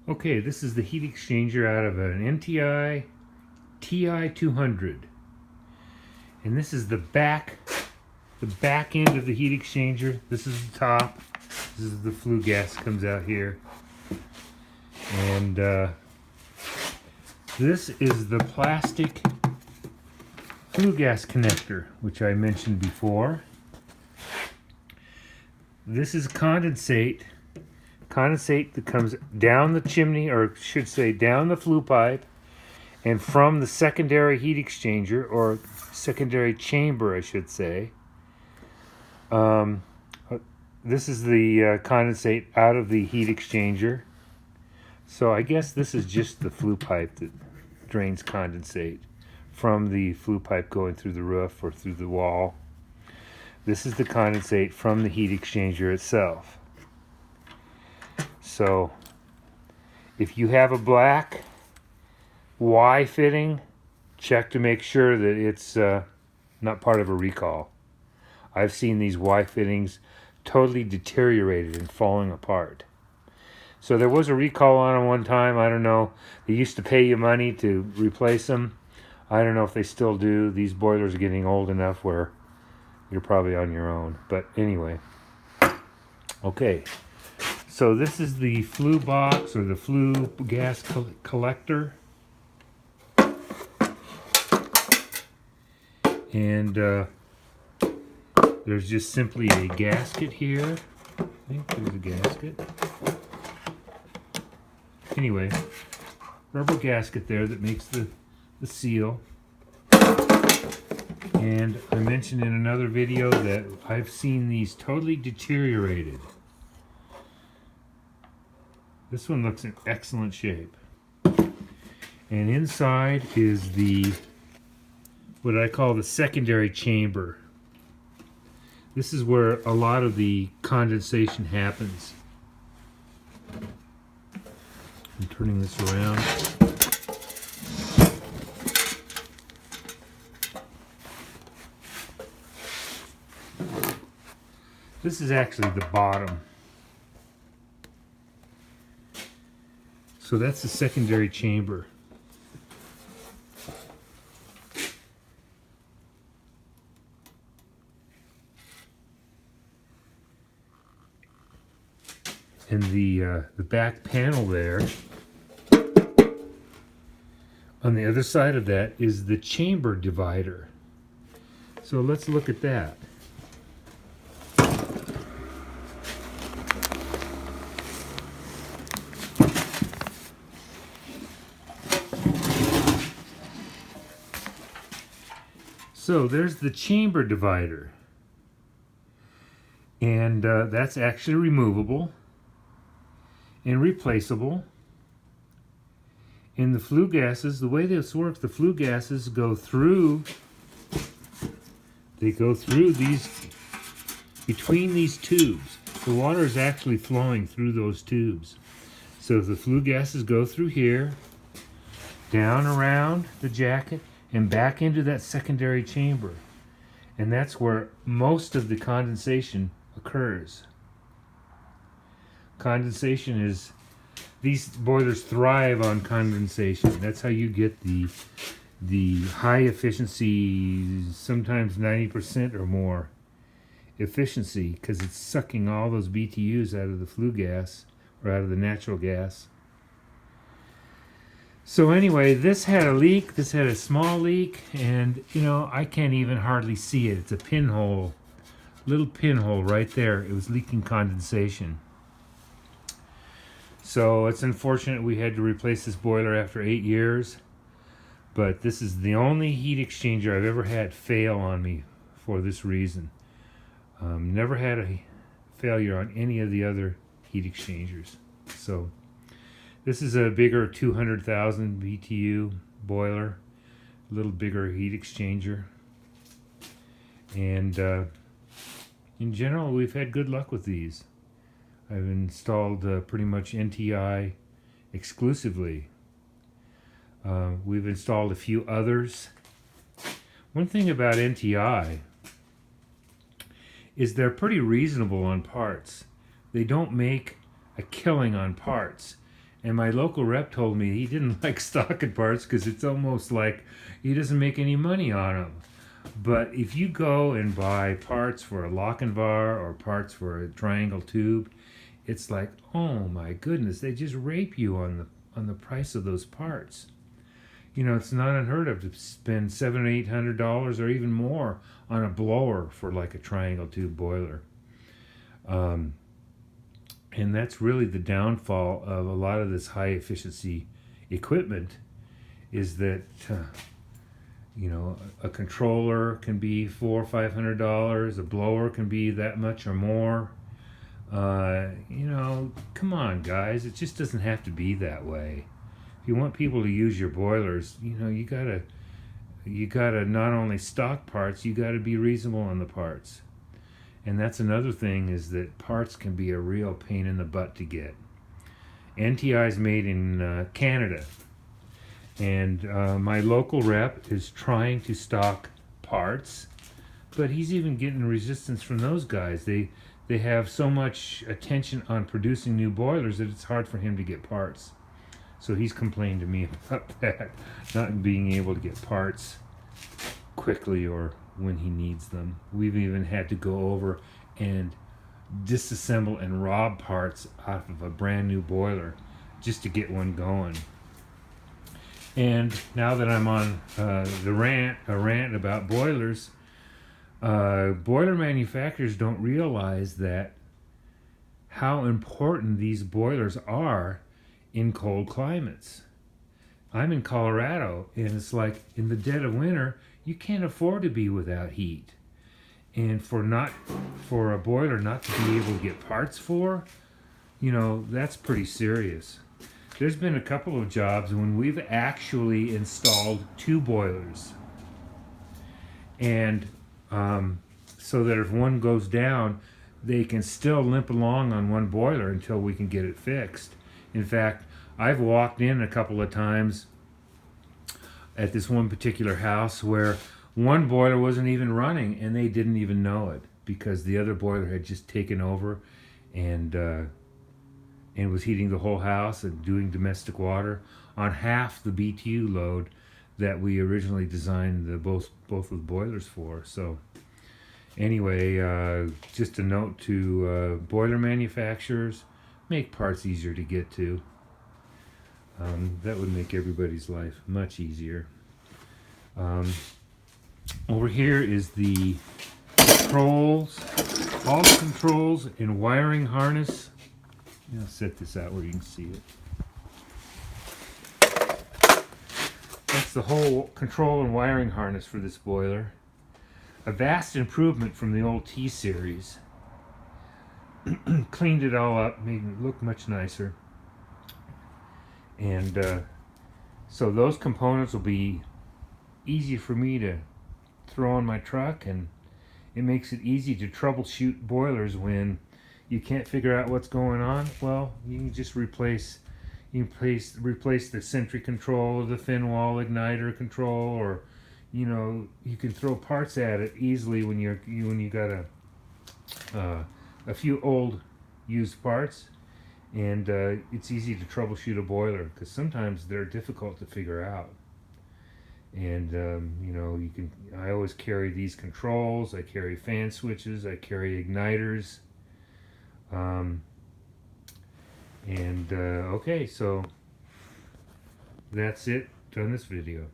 Okay, this is the heat exchanger out of an NTI TI 200, and this is the back end of the heat exchanger. This is the top. This is the flue gas comes out here, and this is the plastic flue gas connector, which I mentioned before. This is condensate that comes down the chimney, or should say down the flue pipe, and from the secondary heat exchanger, or secondary chamber I should say. This is the condensate out of the heat exchanger. So I guess this is just the flue pipe that drains condensate from the flue pipe going through the roof or through the wall. This is the condensate from the heat exchanger itself. So if you have a black Y fitting, check to make sure that it's not part of a recall. I've seen these Y fittings totally deteriorated and falling apart. So there was a recall on them one time. I don't know. They used to pay you money to replace them. I don't know if they still do. These boilers are getting old enough where you're probably on your own. But anyway. Okay. So this is the flue box, or the flue gas collector. And there's just simply a gasket here. I think there's a gasket. Anyway, rubber gasket there that makes the seal. And I mentioned in another video that I've seen these totally deteriorated. This one looks in excellent shape. And inside is the, what I call the secondary chamber. This is where a lot of the condensation happens. I'm turning this around. This is actually the bottom. So that's the secondary chamber. And the back panel there, on the other side of that, is the chamber divider. So let's look at that. So there's the chamber divider, and that's actually removable and replaceable. And the flue gases, the way this works, the flue gases go through these, between these tubes. The water is actually flowing through those tubes. So the flue gases go through here, down around the jacket, and back into that secondary chamber. And that's where most of the condensation occurs. Condensation is, these boilers thrive on condensation. That's how you get the high efficiency, sometimes 90% or more efficiency, because it's sucking all those BTUs out of the flue gas, or out of the natural gas. So anyway, this had a leak. This had a small leak, and you know, I can't even hardly see it. It's a pinhole, little pinhole right there. It was leaking condensation. So it's unfortunate we had to replace this boiler after 8 years, but this is the only heat exchanger I've ever had fail on me for this reason. Never had a failure on any of the other heat exchangers. So this is a bigger 200,000 BTU boiler, a little bigger heat exchanger. And in general, we've had good luck with these. I've installed pretty much NTI exclusively. We've installed a few others. One thing about NTI is they're pretty reasonable on parts. They don't make a killing on parts. And my local rep told me he didn't like stocking parts because it's almost like he doesn't make any money on them. But if you go and buy parts for a lock and bar or parts for a triangle tube, it's like, oh my goodness, they just rape you on the price of those parts. You know, it's not unheard of to spend $700 or $800 or even more on a blower for like a triangle tube boiler. And that's really the downfall of a lot of this high efficiency equipment, is that you know, a controller can be $400 or $500, a blower can be that much or more. You know, come on guys, it just doesn't have to be that way. If you want people to use your boilers, you know, you gotta not only stock parts, you gotta be reasonable on the parts. And that's another thing, is that parts can be a real pain in the butt to get. NTI is made in Canada, and my local rep is trying to stock parts, but he's even getting resistance from those guys. They have so much attention on producing new boilers that it's hard for him to get parts. So he's complained to me about that, not being able to get parts quickly or when he needs them. We've even had to go over and disassemble and rob parts out of a brand new boiler just to get one going. And now that I'm on a rant about boilers, boiler manufacturers don't realize that how important these boilers are in cold climates. I'm in Colorado, and it's like in the dead of winter, you can't afford to be without heat. And for a boiler not to be able to get parts for, you know, that's pretty serious. There's been a couple of jobs when we've actually installed two boilers. And so that if one goes down, they can still limp along on one boiler until we can get it fixed. In fact, I've walked in a couple of times at this one particular house where one boiler wasn't even running and they didn't even know it, because the other boiler had just taken over and was heating the whole house and doing domestic water on half the BTU load that we originally designed both of the boilers for. So anyway, just a note to boiler manufacturers: make parts easier to get to. That would make everybody's life much easier. Over here is the controls, all the controls and wiring harness. I'll set this out where you can see it. That's the whole control and wiring harness for this boiler. A vast improvement from the old T-Series. Cleaned it all up, made it look much nicer. And so those components will be easy for me to throw on my truck, and it makes it easy to troubleshoot boilers when you can't figure out what's going on. Well, you can just replace the sentry control or the thin wall igniter control, or you know, you can throw parts at it easily when you got a few old used parts. And it's easy to troubleshoot a boiler, because sometimes they're difficult to figure out. And you know, I always carry these controls. I carry fan switches. I carry igniters. Okay, so that's it on this video.